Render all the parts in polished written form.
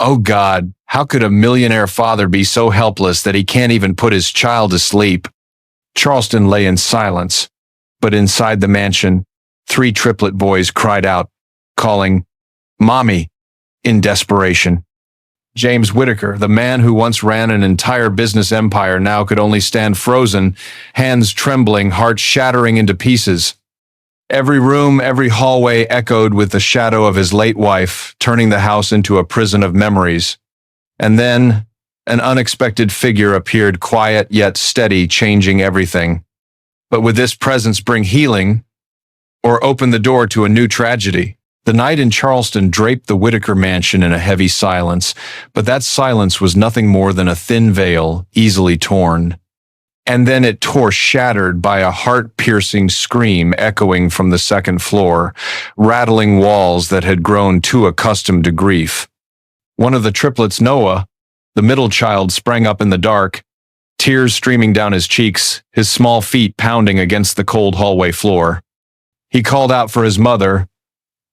Oh God, how could a millionaire father be so helpless that he can't even put his child to sleep? Charleston lay in silence, but inside the mansion, 3 triplet boys cried out, calling, "Mommy," in desperation. James Whitaker, the man who once ran an entire business empire, now could only stand frozen, hands trembling, heart shattering into pieces. Every room, every hallway echoed with the shadow of his late wife, turning the house into a prison of memories. And then, an unexpected figure appeared, quiet yet steady, changing everything. But would this presence bring healing, or open the door to a new tragedy? The night in Charleston draped the Whitaker mansion in a heavy silence, but that silence was nothing more than a thin veil, easily torn. And then it tore, shattered by a heart-piercing scream echoing from the second floor, rattling walls that had grown too accustomed to grief. One of the triplets, Noah, the middle child, sprang up in the dark, tears streaming down his cheeks, his small feet pounding against the cold hallway floor. He called out for his mother,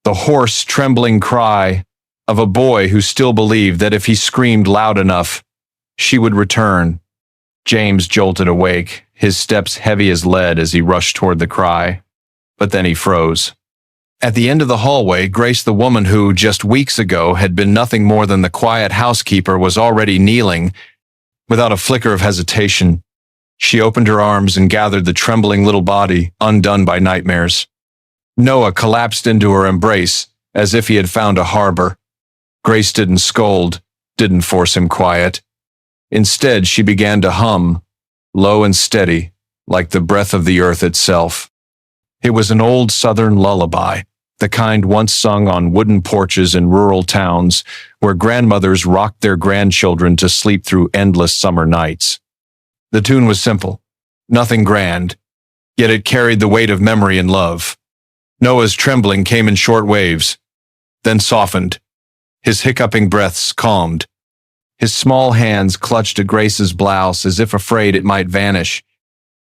the hoarse, trembling cry of a boy who still believed that if he screamed loud enough, she would return. James jolted awake, his steps heavy as lead as he rushed toward the cry. But then he froze. At the end of the hallway, Grace, the woman who, just weeks ago, had been nothing more than the quiet housekeeper, was already kneeling. Without a flicker of hesitation, she opened her arms and gathered the trembling little body, undone by nightmares. Noah collapsed into her embrace, as if he had found a harbor. Grace didn't scold, didn't force him quiet. Instead, she began to hum, low and steady, like the breath of the earth itself. It was an old Southern lullaby, the kind once sung on wooden porches in rural towns, where grandmothers rocked their grandchildren to sleep through endless summer nights. The tune was simple, nothing grand, yet it carried the weight of memory and love. Noah's trembling came in short waves, then softened. His hiccuping breaths calmed. His small hands clutched at Grace's blouse as if afraid it might vanish.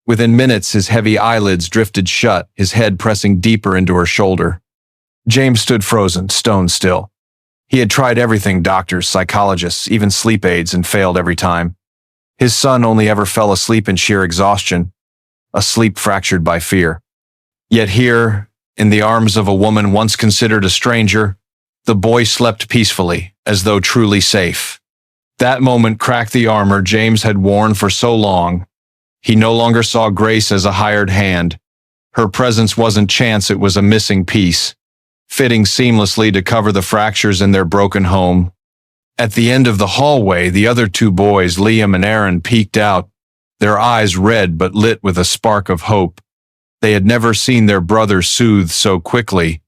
Within minutes, his heavy eyelids drifted shut, his head pressing deeper into her shoulder. James stood frozen, stone still. He had tried everything, doctors, psychologists, even sleep aids, and failed every time. His son only ever fell asleep in sheer exhaustion, a sleep fractured by fear. Yet here, in the arms of a woman once considered a stranger, the boy slept peacefully, as though truly safe. That moment cracked the armor James had worn for so long. He no longer saw Grace as a hired hand. Her presence wasn't chance, it was a missing piece, fitting seamlessly to cover the fractures in their broken home. At the end of the hallway, the other 2 boys, Liam and Aaron, peeked out, their eyes red but lit with a spark of hope. They had never seen their brother soothed so quickly.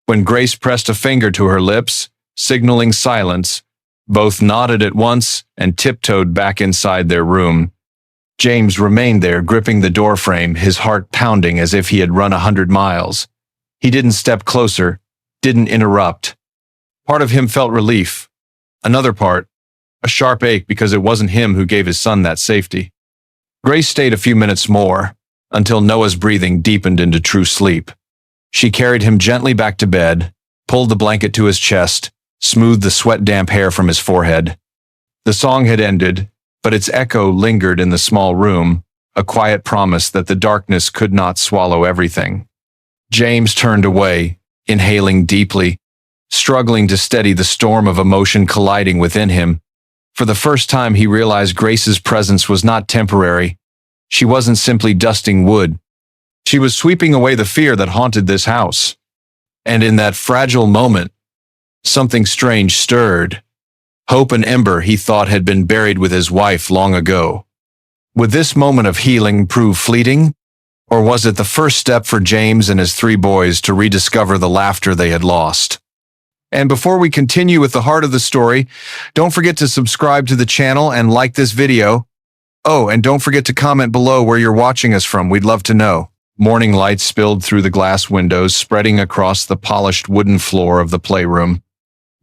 When Grace pressed a finger to her lips, signaling silence, both nodded at once and tiptoed back inside their room. James remained there, gripping the doorframe, his heart pounding as if he had run 100 miles. He didn't step closer, didn't interrupt. Part of him felt relief. Another part, a sharp ache because it wasn't him who gave his son that safety. Grace stayed a few minutes more, until Noah's breathing deepened into true sleep. She carried him gently back to bed, pulled the blanket to his chest, smoothed the sweat-damp hair from his forehead. The song had ended, but its echo lingered in the small room, a quiet promise that the darkness could not swallow everything. James turned away, inhaling deeply, struggling to steady the storm of emotion colliding within him. For the first time, he realized Grace's presence was not temporary. She wasn't simply dusting wood. She was sweeping away the fear that haunted this house. And in that fragile moment, something strange stirred. Hope, an ember he thought had been buried with his wife long ago. Would this moment of healing prove fleeting? Or was it the first step for James and his 3 boys to rediscover the laughter they had lost? And before we continue with the heart of the story, don't forget to subscribe to the channel and like this video. Oh, and don't forget to comment below where you're watching us from. We'd love to know. Morning light spilled through the glass windows, spreading across the polished wooden floor of the playroom.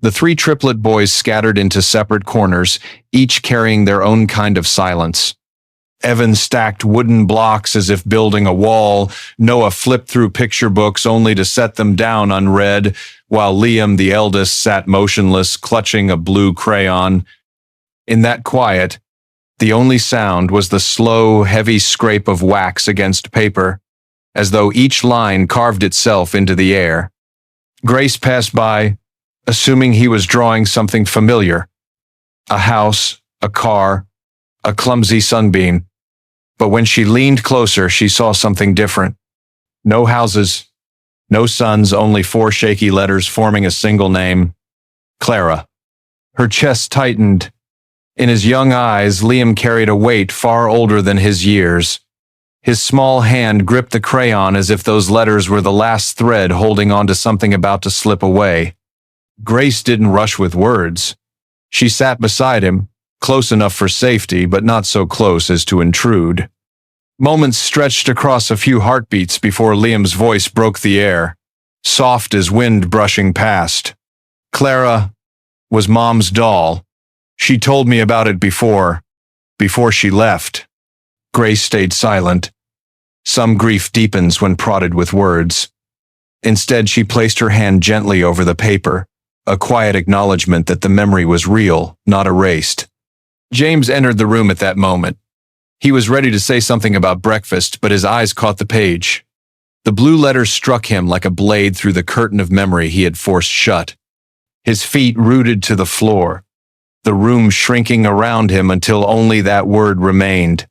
The 3 triplet boys scattered into separate corners, each carrying their own kind of silence. Evan stacked wooden blocks as if building a wall. Noah flipped through picture books only to set them down unread, while Liam, the eldest, sat motionless, clutching a blue crayon. In that quiet, the only sound was the slow, heavy scrape of wax against paper, as though each line carved itself into the air. Grace passed by, assuming he was drawing something familiar. A house, a car, a clumsy sunbeam. But when she leaned closer, she saw something different. No houses, no suns, only 4 shaky letters forming a single name. Clara. Her chest tightened. In his young eyes, Liam carried a weight far older than his years. His small hand gripped the crayon as if those letters were the last thread holding on to something about to slip away. Grace didn't rush with words. She sat beside him, close enough for safety, but not so close as to intrude. Moments stretched across a few heartbeats before Liam's voice broke the air, soft as wind brushing past. Clara was Mom's doll. She told me about it before she left. Grace stayed silent. Some grief deepens when prodded with words. Instead, she placed her hand gently over the paper, a quiet acknowledgement that the memory was real, not erased. James entered the room at that moment. He was ready to say something about breakfast, but his eyes caught the page. The blue letters struck him like a blade through the curtain of memory he had forced shut. His feet rooted to the floor, the room shrinking around him until only that word remained.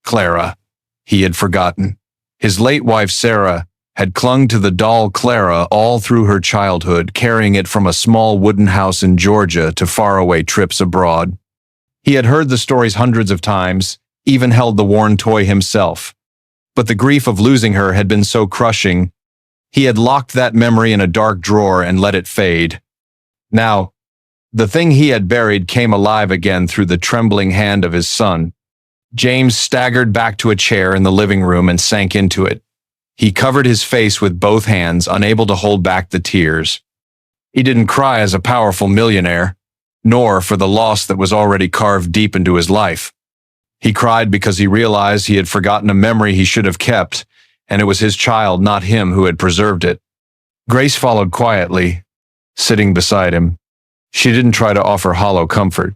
Clara. He had forgotten. His late wife, Sarah, had clung to the doll Clara all through her childhood, carrying it from a small wooden house in Georgia to faraway trips abroad. He had heard the stories hundreds of times, even held the worn toy himself. But the grief of losing her had been so crushing, he had locked that memory in a dark drawer and let it fade. Now, the thing he had buried came alive again through the trembling hand of his son. James staggered back to a chair in the living room and sank into it. He covered his face with both hands, unable to hold back the tears. He didn't cry as a powerful millionaire, nor for the loss that was already carved deep into his life. He cried because he realized he had forgotten a memory he should have kept, and it was his child, not him, who had preserved it. Grace followed quietly, sitting beside him. She didn't try to offer hollow comfort.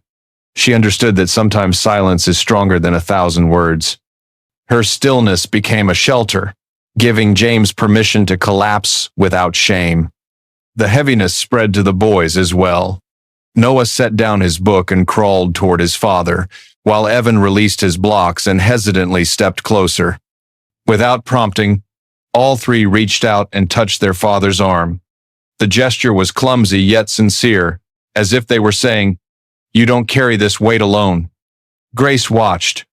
She understood that sometimes silence is stronger than 1,000 words. Her stillness became a shelter, giving James permission to collapse without shame. The heaviness spread to the boys as well. Noah set down his book and crawled toward his father, while Evan released his blocks and hesitantly stepped closer. Without prompting, all 3 reached out and touched their father's arm. The gesture was clumsy yet sincere, as if they were saying, "You don't carry this weight alone." Grace watched,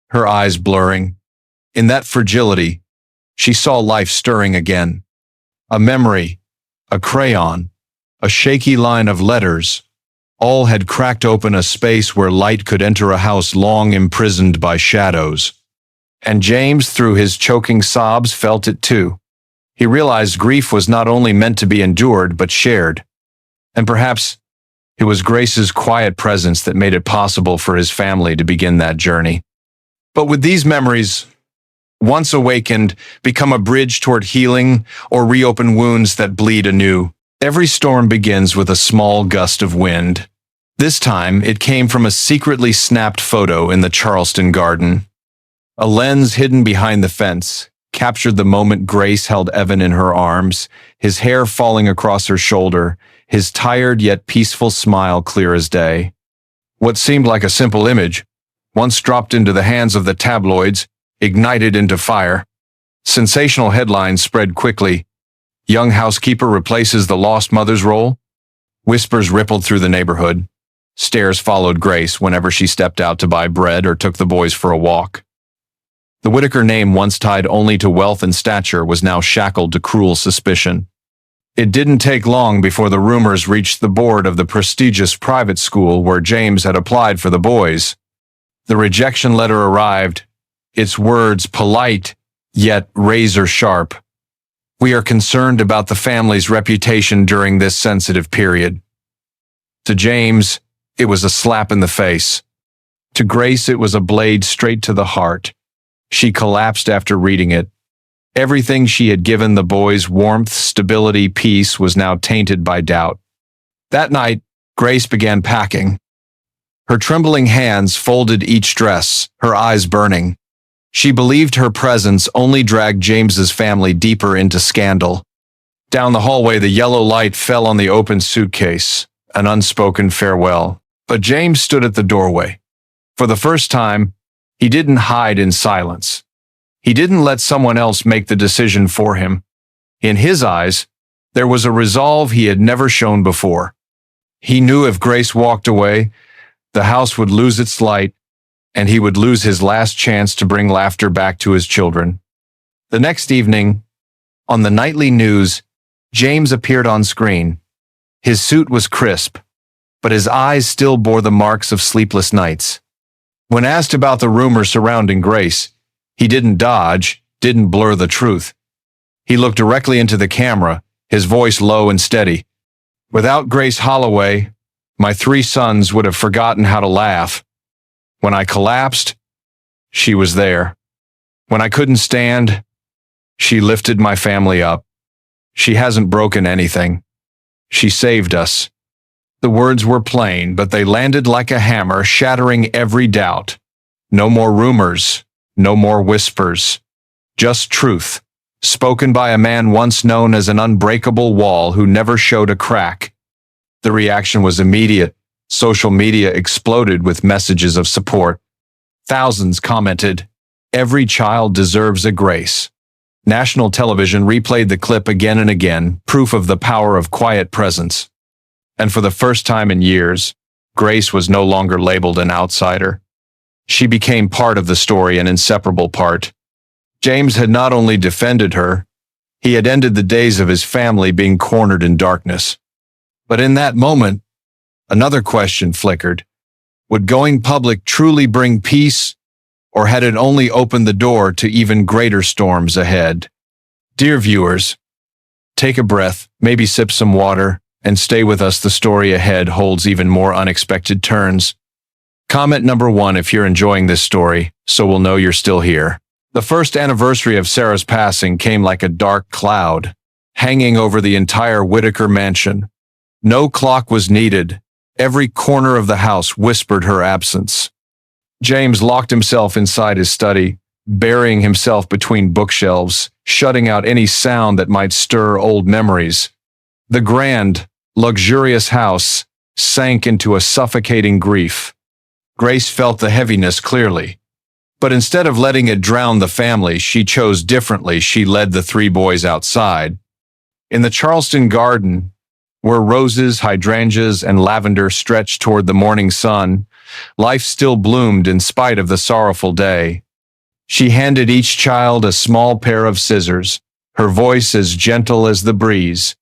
her eyes blurring. In that fragility, she saw life stirring again. A memory, a crayon, a shaky line of letters, all had cracked open a space where light could enter a house long imprisoned by shadows. And James, through his choking sobs, felt it too. He realized grief was not only meant to be endured, but shared. And perhaps it was Grace's quiet presence that made it possible for his family to begin that journey. But would these memories, once awakened, become a bridge toward healing or reopen wounds that bleed anew? Every storm begins with a small gust of wind. This time, it came from a secretly snapped photo in the Charleston garden. A lens hidden behind the fence captured the moment Grace held Evan in her arms, his hair falling across her shoulder, his tired yet peaceful smile clear as day. What seemed like a simple image, once dropped into the hands of the tabloids, ignited into fire. Sensational headlines spread quickly. Young housekeeper replaces the lost mother's role. Whispers rippled through the neighborhood. Stares followed Grace whenever she stepped out to buy bread or took the boys for a walk. The Whitaker name, once tied only to wealth and stature, was now shackled to cruel suspicion. It didn't take long before the rumors reached the board of the prestigious private school where James had applied for the boys. The rejection letter arrived, its words polite, yet razor-sharp. "We are concerned about the family's reputation during this sensitive period." To James, it was a slap in the face. To Grace, it was a blade straight to the heart. She collapsed after reading it. Everything she had given the boys, warmth, stability, peace, was now tainted by doubt. That night, Grace began packing. Her trembling hands folded each dress, her eyes burning. She believed her presence only dragged James's family deeper into scandal. Down the hallway, the yellow light fell on the open suitcase, an unspoken farewell. But James stood at the doorway. For the first time, he didn't hide in silence. He didn't let someone else make the decision for him. In his eyes, there was a resolve he had never shown before. He knew if Grace walked away, the house would lose its light, and he would lose his last chance to bring laughter back to his children. The next evening, on the nightly news, James appeared on screen. His suit was crisp, but his eyes still bore the marks of sleepless nights. When asked about the rumor surrounding Grace, he didn't dodge, didn't blur the truth. He looked directly into the camera, his voice low and steady. Without Grace Holloway, my 3 sons would have forgotten how to laugh. When I collapsed, she was there. When I couldn't stand, she lifted my family up. She hasn't broken anything. She saved us. The words were plain, but they landed like a hammer, shattering every doubt. No more rumors, no more whispers. Just truth, spoken by a man once known as an unbreakable wall who never showed a crack. The reaction was immediate. Social media exploded with messages of support. Thousands commented, "Every child deserves a Grace." National television replayed the clip again and again, proof of the power of quiet presence. And for the first time in years, Grace was no longer labeled an outsider. She became part of the story, an inseparable part. James had not only defended her, he had ended the days of his family being cornered in darkness. But in that moment, another question flickered. Would going public truly bring peace, or had it only opened the door to even greater storms ahead? Dear viewers, take a breath, maybe sip some water, and stay with us. The story ahead holds even more unexpected turns. Comment number 1 if you're enjoying this story, so we'll know you're still here. The first anniversary of Sarah's passing came like a dark cloud, hanging over the entire Whitaker mansion. No clock was needed. Every corner of the house whispered her absence. James locked himself inside his study, burying himself between bookshelves, shutting out any sound that might stir old memories. The grand, luxurious house sank into a suffocating grief. Grace felt the heaviness clearly. But instead of letting it drown the family, she chose differently. She led the 3 boys outside. In the Charleston garden, where roses, hydrangeas, and lavender stretched toward the morning sun, life still bloomed in spite of the sorrowful day. She handed each child a small pair of scissors, her voice as gentle as the breeze.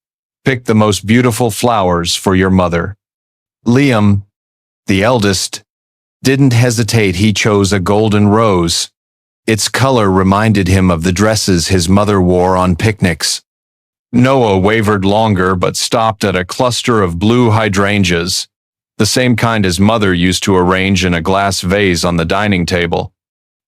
Pick the most beautiful flowers for your mother. Liam, the eldest, didn't hesitate. He chose a golden rose. Its color reminded him of the dresses his mother wore on picnics. Noah wavered longer but stopped at a cluster of blue hydrangeas, the same kind his mother used to arrange in a glass vase on the dining table.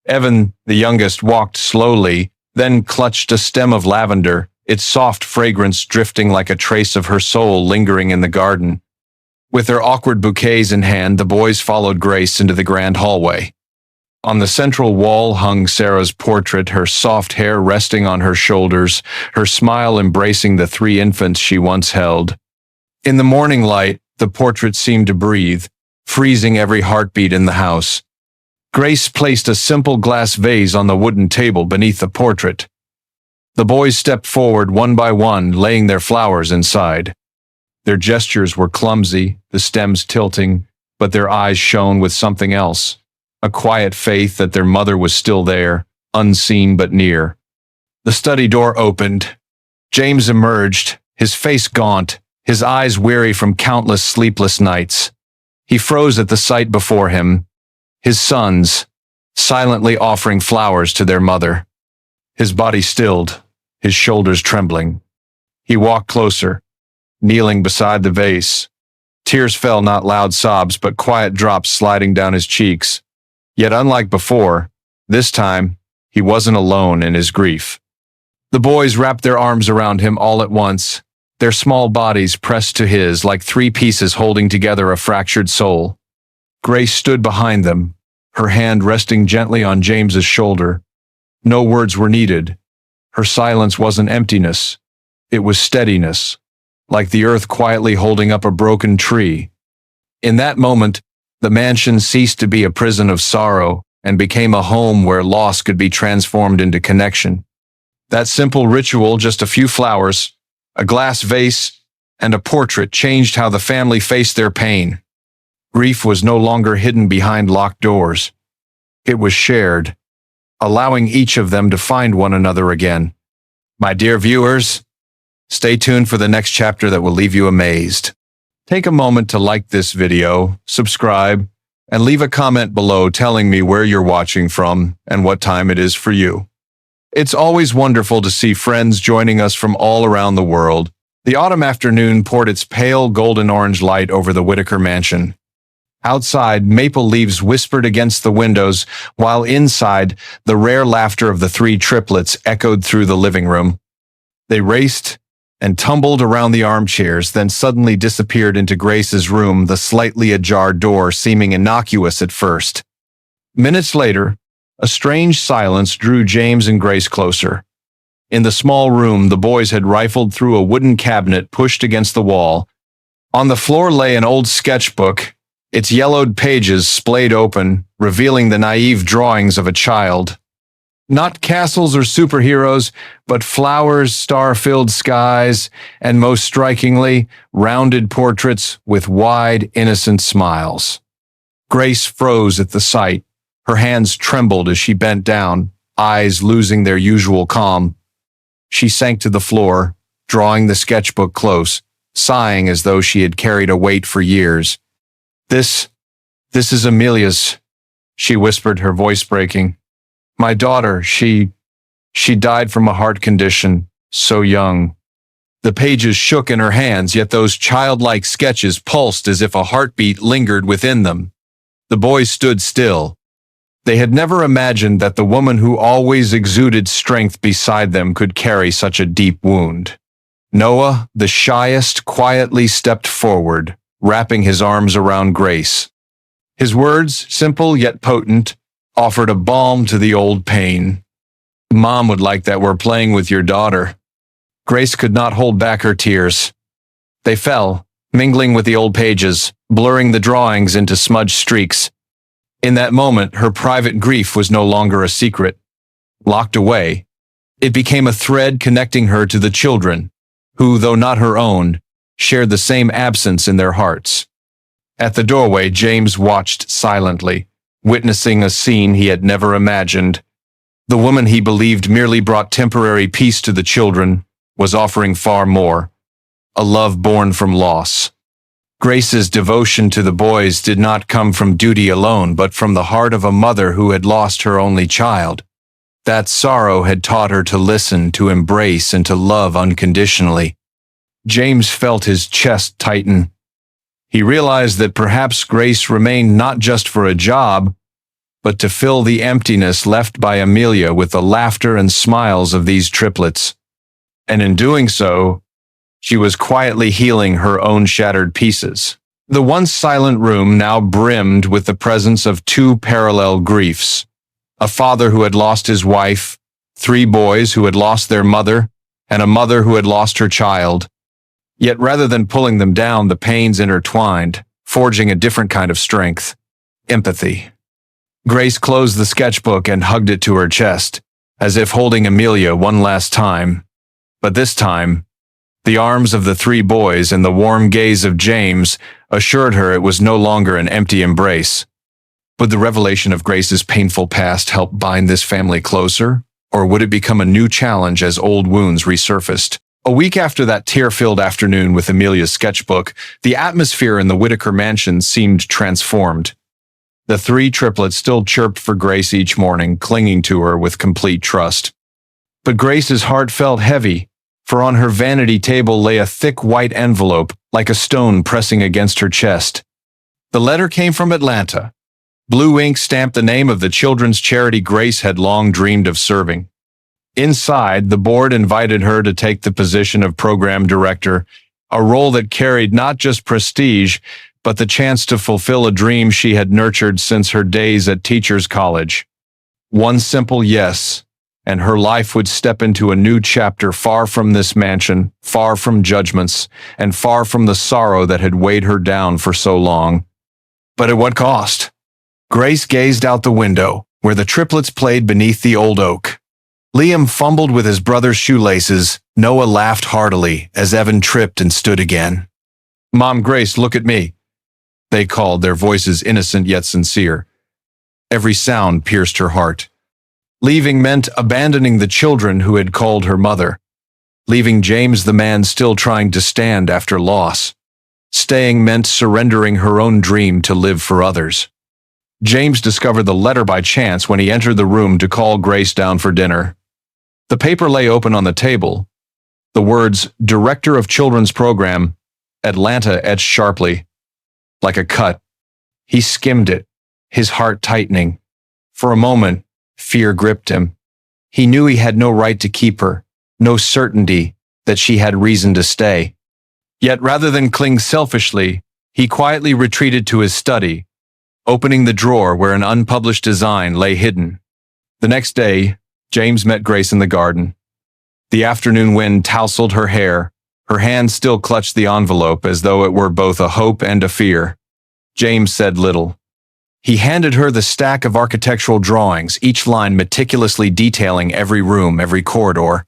Evan, the youngest, walked slowly, then clutched a stem of lavender, its soft fragrance drifting like a trace of her soul lingering in the garden. With their awkward bouquets in hand, the boys followed Grace into the grand hallway. On the central wall hung Sarah's portrait, her soft hair resting on her shoulders, her smile embracing the 3 infants she once held. In the morning light, the portrait seemed to breathe, freezing every heartbeat in the house. Grace placed a simple glass vase on the wooden table beneath the portrait. The boys stepped forward one by one, laying their flowers inside. Their gestures were clumsy, the stems tilting, but their eyes shone with something else. A quiet faith that their mother was still there, unseen but near. The study door opened. James emerged, his face gaunt, his eyes weary from countless sleepless nights. He froze at the sight before him, his sons, silently offering flowers to their mother. His body stilled, his shoulders trembling. He walked closer, kneeling beside the vase. Tears fell, not loud sobs, but quiet drops sliding down his cheeks. Yet unlike before, this time, he wasn't alone in his grief. The boys wrapped their arms around him all at once, their small bodies pressed to his like three pieces holding together a fractured soul. Grace stood behind them, her hand resting gently on James's shoulder. No words were needed. Her silence wasn't emptiness. It was steadiness, like the earth quietly holding up a broken tree. In that moment, the mansion ceased to be a prison of sorrow and became a home where loss could be transformed into connection. That simple ritual, just a few flowers, a glass vase, and a portrait, changed how the family faced their pain. Grief was no longer hidden behind locked doors. It was shared, allowing each of them to find one another again. My dear viewers, stay tuned for the next chapter that will leave you amazed. Take a moment to like this video, subscribe, and leave a comment below telling me where you're watching from and what time it is for you. It's always wonderful to see friends joining us from all around the world. The autumn afternoon poured its pale golden-orange light over the Whitaker mansion. Outside, maple leaves whispered against the windows, while inside, the rare laughter of the three triplets echoed through the living room. They raced and tumbled around the armchairs, then suddenly disappeared into Grace's room, the slightly ajar door seeming innocuous at first. Minutes later, a strange silence drew James and Grace closer. In the small room, the boys had rifled through a wooden cabinet pushed against the wall. On the floor lay an old sketchbook, its yellowed pages splayed open, revealing the naive drawings of a child. Not castles or superheroes, but flowers, star-filled skies, and most strikingly, rounded portraits with wide, innocent smiles. Grace froze at the sight. Her hands trembled as she bent down, eyes losing their usual calm. She sank to the floor, drawing the sketchbook close, sighing as though she had carried a weight for years. This is Amelia's, she whispered, her voice breaking. My daughter, she died from a heart condition, so young. The pages shook in her hands, yet those childlike sketches pulsed as if a heartbeat lingered within them. The boys stood still. They had never imagined that the woman who always exuded strength beside them could carry such a deep wound. Noah, the shyest, quietly stepped forward, wrapping his arms around Grace. His words, simple yet potent, offered a balm to the old pain. Mom would like that we're playing with your daughter. Grace could not hold back her tears. They fell, mingling with the old pages, blurring the drawings into smudged streaks. In that moment, her private grief was no longer a secret. Locked away, it became a thread connecting her to the children, who, though not her own, shared the same absence in their hearts. At the doorway, James watched silently, witnessing a scene he had never imagined. The woman he believed merely brought temporary peace to the children was offering far more, a love born from loss. Grace's devotion to the boys did not come from duty alone, but from the heart of a mother who had lost her only child. That sorrow had taught her to listen, to embrace, and to love unconditionally. James felt his chest tighten. He realized that perhaps Grace remained not just for a job, but to fill the emptiness left by Amelia with the laughter and smiles of these triplets. And in doing so, she was quietly healing her own shattered pieces. The once silent room now brimmed with the presence of two parallel griefs. A father who had lost his wife, three boys who had lost their mother, and a mother who had lost her child. Yet rather than pulling them down, the pains intertwined, forging a different kind of strength. Empathy. Grace closed the sketchbook and hugged it to her chest, as if holding Amelia one last time. But this time, the arms of the three boys and the warm gaze of James assured her it was no longer an empty embrace. Would the revelation of Grace's painful past help bind this family closer, or would it become a new challenge as old wounds resurfaced? A week after that tear-filled afternoon with Amelia's sketchbook, the atmosphere in the Whitaker mansion seemed transformed. The three triplets still chirped for Grace each morning, clinging to her with complete trust. But Grace's heart felt heavy, for on her vanity table lay a thick white envelope, like a stone pressing against her chest. The letter came from Atlanta, Blue ink stamped the name of the children's charity Grace had long dreamed of serving. Inside, the board invited her to take the position of program director, a role that carried not just prestige, but the chance to fulfill a dream she had nurtured since her days at Teachers College. One simple yes, and her life would step into a new chapter far from this mansion, far from judgments, and far from the sorrow that had weighed her down for so long. But at what cost? Grace gazed out the window, where the triplets played beneath the old oak. Liam fumbled with his brother's shoelaces. Noah laughed heartily as Evan tripped and stood again. "Mom, Grace, look at me," they called, their voices innocent yet sincere. Every sound pierced her heart. Leaving meant abandoning the children who had called her mother. Leaving James the man still trying to stand after loss. Staying meant surrendering her own dream to live for others. James discovered the letter by chance when he entered the room to call Grace down for dinner. The paper lay open on the table. The words, "Director of Children's Program, Atlanta," etched sharply, like a cut. He skimmed it, his heart tightening. For a moment, fear gripped him. He knew he had no right to keep her, no certainty that she had reason to stay. Yet rather than cling selfishly, he quietly retreated to his study, opening the drawer where an unpublished design lay hidden. The next day, James met Grace in the garden. The afternoon wind tousled her hair. Her hand still clutched the envelope as though it were both a hope and a fear. James said little. He handed her the stack of architectural drawings, each line meticulously detailing every room, every corridor.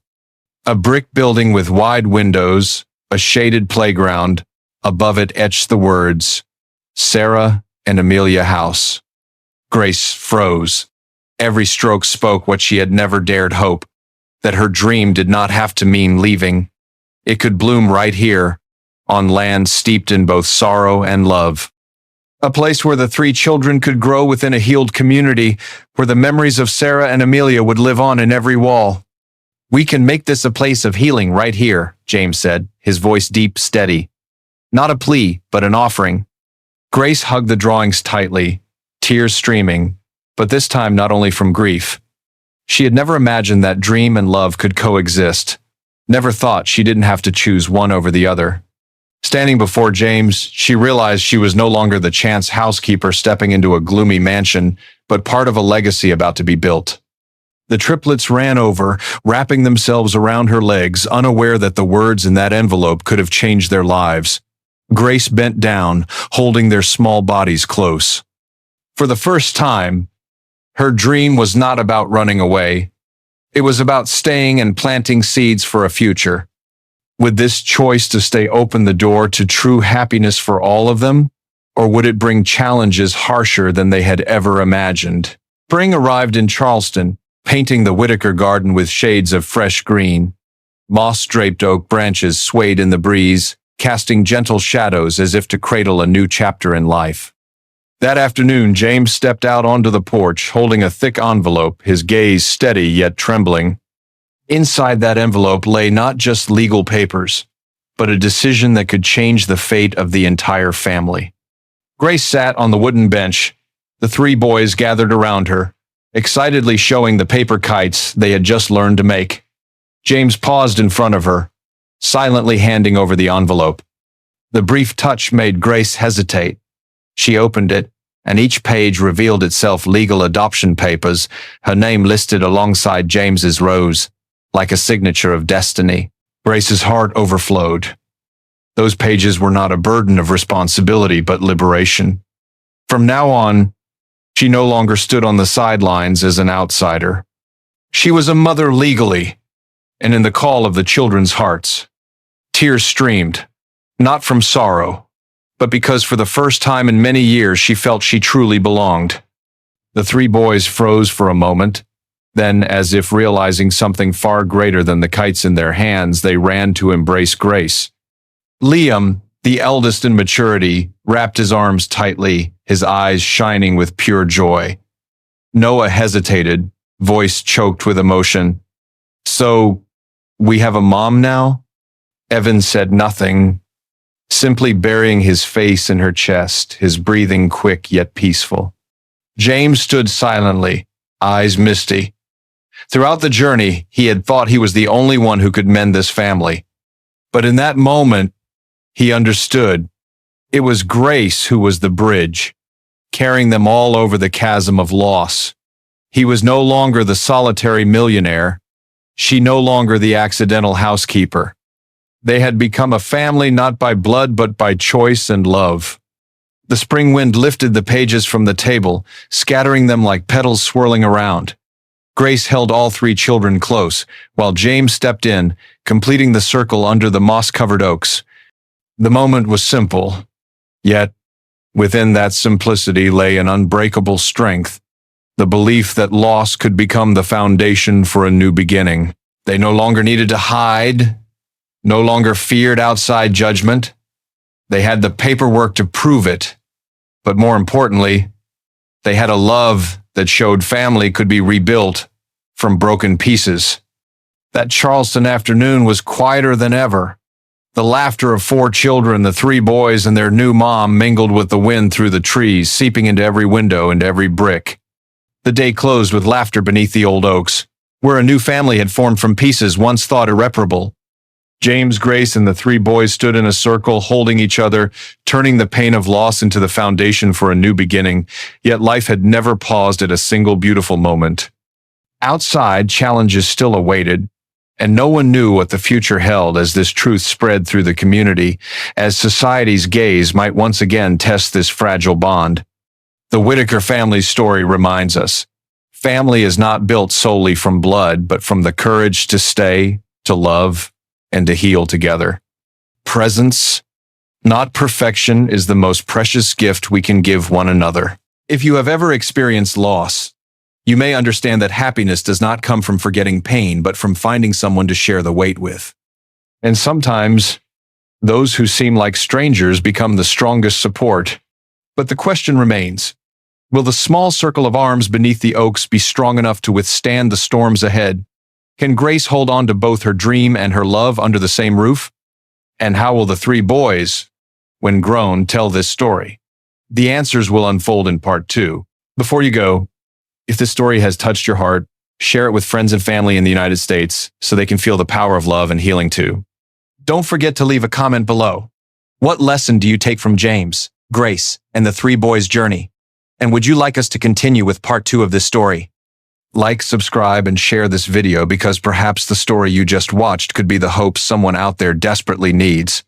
A brick building with wide windows, a shaded playground. Above it etched the words, "Sarah and Amelia House." Grace froze. Every stroke spoke what she had never dared hope, that her dream did not have to mean leaving. It could bloom right here, on land steeped in both sorrow and love. A place where the three children could grow within a healed community, where the memories of Sarah and Amelia would live on in every wall. "We can make this a place of healing right here," James said, his voice deep, steady. Not a plea, but an offering. Grace hugged the drawings tightly, tears streaming, but this time not only from grief. She had never imagined that dream and love could coexist, never thought she didn't have to choose one over the other. Standing before James, she realized she was no longer the chance housekeeper stepping into a gloomy mansion, but part of a legacy about to be built. The triplets ran over, wrapping themselves around her legs, unaware that the words in that envelope could have changed their lives. Grace bent down, holding their small bodies close. For the first time, her dream was not about running away. It was about staying and planting seeds for a future. Would this choice to stay open the door to true happiness for all of them? Or would it bring challenges harsher than they had ever imagined? Spring arrived in Charleston, painting the Whitaker garden with shades of fresh green. Moss-draped oak branches swayed in the breeze, casting gentle shadows as if to cradle a new chapter in life. That afternoon, James stepped out onto the porch, holding a thick envelope, his gaze steady yet trembling. Inside that envelope lay not just legal papers, but a decision that could change the fate of the entire family. Grace sat on the wooden bench. The three boys gathered around her, excitedly showing the paper kites they had just learned to make. James paused in front of her, silently handing over the envelope. The brief touch made Grace hesitate. She opened it, and each page revealed itself legal adoption papers, her name listed alongside James's rose, like a signature of destiny. Grace's heart overflowed. Those pages were not a burden of responsibility, but liberation. From now on, she no longer stood on the sidelines as an outsider. She was a mother legally, and in the call of the children's hearts. Tears streamed, not from sorrow, but because for the first time in many years she felt she truly belonged. The three boys froze for a moment. Then, as if realizing something far greater than the kites in their hands, they ran to embrace Grace. Liam, the eldest in maturity, wrapped his arms tightly, his eyes shining with pure joy. Noah hesitated, voice choked with emotion. "So, we have a mom now?" Evan said nothing, simply burying his face in her chest, his breathing quick yet peaceful. James stood silently, eyes misty. Throughout the journey, he had thought he was the only one who could mend this family. But in that moment, he understood. It was Grace who was the bridge, carrying them all over the chasm of loss. He was no longer the solitary millionaire, she no longer the accidental housekeeper. They had become a family not by blood but by choice and love. The spring wind lifted the pages from the table, scattering them like petals swirling around. Grace held all three children close, while James stepped in, completing the circle under the moss-covered oaks. The moment was simple, yet within that simplicity lay an unbreakable strength, the belief that loss could become the foundation for a new beginning. They no longer needed to hide, no longer feared outside judgment. They had the paperwork to prove it, but more importantly, they had a love that showed family could be rebuilt from broken pieces. That Charleston afternoon was quieter than ever. The laughter of four children, the three boys and their new mom, mingled with the wind through the trees, seeping into every window and every brick. The day closed with laughter beneath the old oaks, where a new family had formed from pieces once thought irreparable. James, Grace, and the three boys stood in a circle, holding each other, turning the pain of loss into the foundation for a new beginning, yet life had never paused at a single beautiful moment. Outside, challenges still awaited, and no one knew what the future held as this truth spread through the community, as society's gaze might once again test this fragile bond. The Whitaker family's story reminds us, family is not built solely from blood, but from the courage to stay, to love, and to heal together. Presence, not perfection, is the most precious gift we can give one another. If you have ever experienced loss, you may understand that happiness does not come from forgetting pain, but from finding someone to share the weight with. And sometimes, those who seem like strangers become the strongest support. But the question remains, will the small circle of arms beneath the oaks be strong enough to withstand the storms ahead? Can Grace hold on to both her dream and her love under the same roof? And how will the three boys, when grown, tell this story? The answers will unfold in part 2. Before you go, if this story has touched your heart, share it with friends and family in the United States so they can feel the power of love and healing too. Don't forget to leave a comment below. What lesson do you take from James, Grace, and the three boys' journey? And would you like us to continue with part 2 of this story? Like, subscribe, and share this video because perhaps the story you just watched could be the hope someone out there desperately needs.